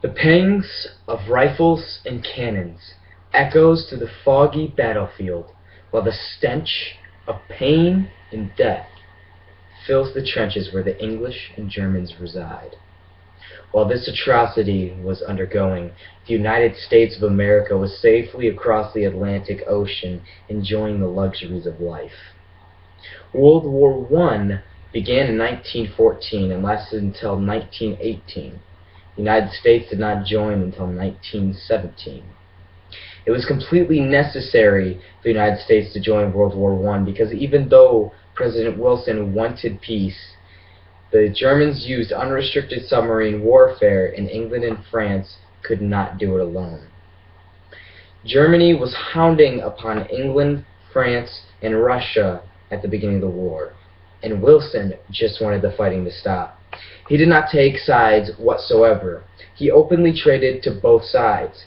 The pangs of rifles and cannons echoes through the foggy battlefield, while the stench of pain and death fills the trenches where the English and Germans reside. While this atrocity was undergoing, the United States of America was safely across the Atlantic Ocean, enjoying the luxuries of life. World War I began in 1914 and lasted until 1918. The United States did not join until 1917. It was completely necessary for the United States to join World War I because even though President Wilson wanted peace, the Germans used unrestricted submarine warfare, and England and France could not do it alone. Germany was hounding upon England, France, and Russia at the beginning of the war, and Wilson just wanted the fighting to stop. He did not take sides whatsoever. He openly traded to both sides.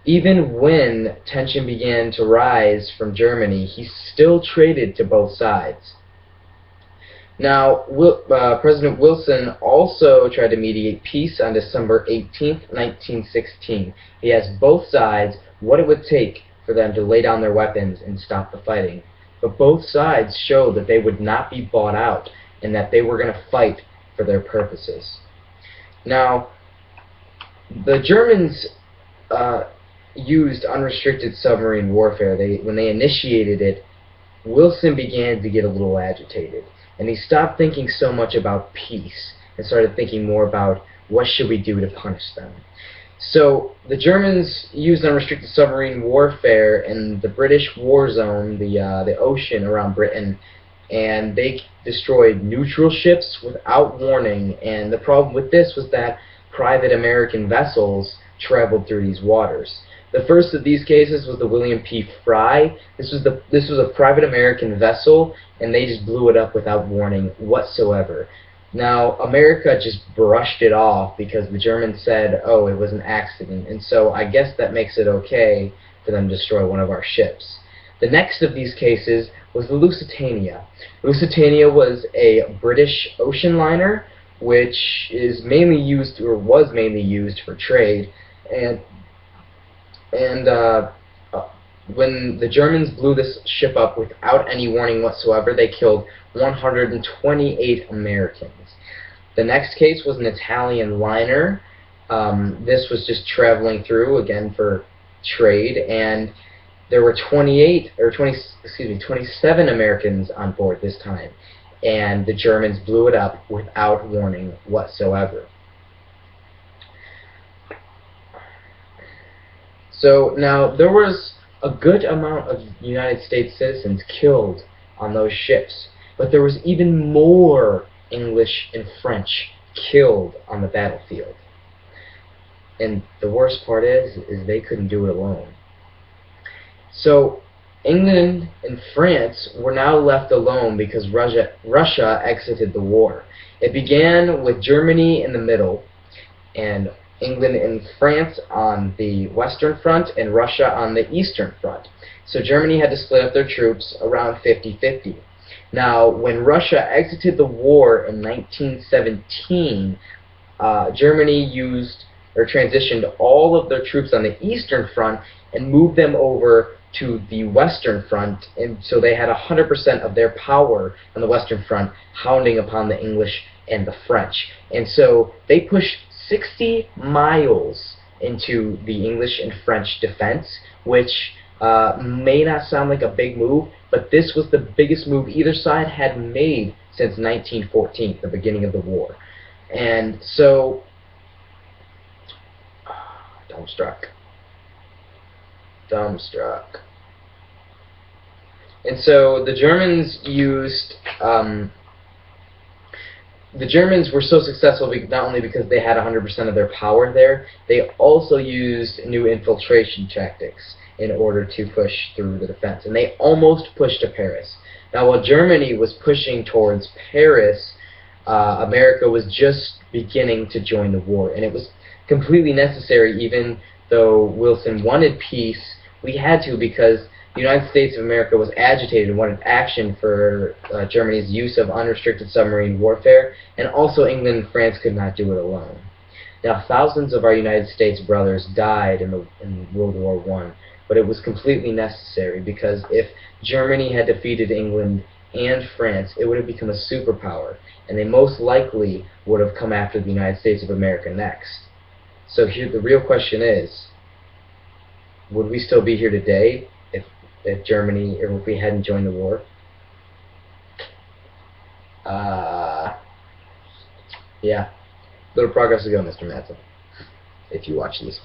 Even when tension began to rise from Germany, he still traded to both sides. Now, President Wilson also tried to mediate peace on December 18, 1916. He asked both sides what it would take for them to lay down their weapons and stop the fighting. But both sides showed that they would not be bought out and that they were going to fight for their purposes. Now, the Germans used unrestricted submarine warfare. When they initiated it, Wilson began to get a little agitated. And he stopped thinking so much about peace and started thinking more about what should we do to punish them. So the Germans used unrestricted submarine warfare in the British war zone, the ocean around Britain, and they destroyed neutral ships without warning. And the problem with this was that private American vessels traveled through these waters. The first of these cases was the William P. Fry. This was a private American vessel, and they just blew it up without warning whatsoever. Now, America just brushed it off because the Germans said, oh, it was an accident, and so I guess that makes it okay for them to destroy one of our ships. The next of these cases was the Lusitania. Lusitania was a British ocean liner, which is mainly used, or was mainly used, for trade, and when the Germans blew this ship up without any warning whatsoever, they killed 128 Americans. The next case was an Italian liner. This was just traveling through, again, for trade, and there were 27 Americans on board this time, and the Germans blew it up without warning whatsoever. So now there was a good amount of United States citizens killed on those ships, but there was even more English and French killed on the battlefield. And the worst part is they couldn't do it alone. So England and France were now left alone because Russia exited the war. It began with Germany in the middle, and England and France on the western front, and Russia on the eastern front. So Germany had to split up their troops around 50-50. Now, when Russia exited the war in 1917, Germany used or transitioned all of their troops on the eastern front and moved them over to the western front, and so they had 100% of their power on the western front, hounding upon the English and the French. And so they pushed 60 miles into the English and French defense, which may not sound like a big move, but this was the biggest move either side had made since 1914, the beginning of the war. And so, dumbstruck. And so the Germans used the Germans were so successful not only because they had 100% of their power there, they also used new infiltration tactics in order to push through the defense. And they almost pushed to Paris. Now, while Germany was pushing towards Paris, America was just beginning to join the war. And it was completely necessary, even though Wilson wanted peace, we had to, because the United States of America was agitated and wanted action for Germany's use of unrestricted submarine warfare, and also England and France could not do it alone. Now, thousands of our United States brothers died in World War I, but it was completely necessary because if Germany had defeated England and France, it would have become a superpower, and they most likely would have come after the United States of America next. So here, the real question is, would we still be here today if Germany, or if we hadn't joined the war? Yeah. Little progress to go, Mr. Manson, if you watch this.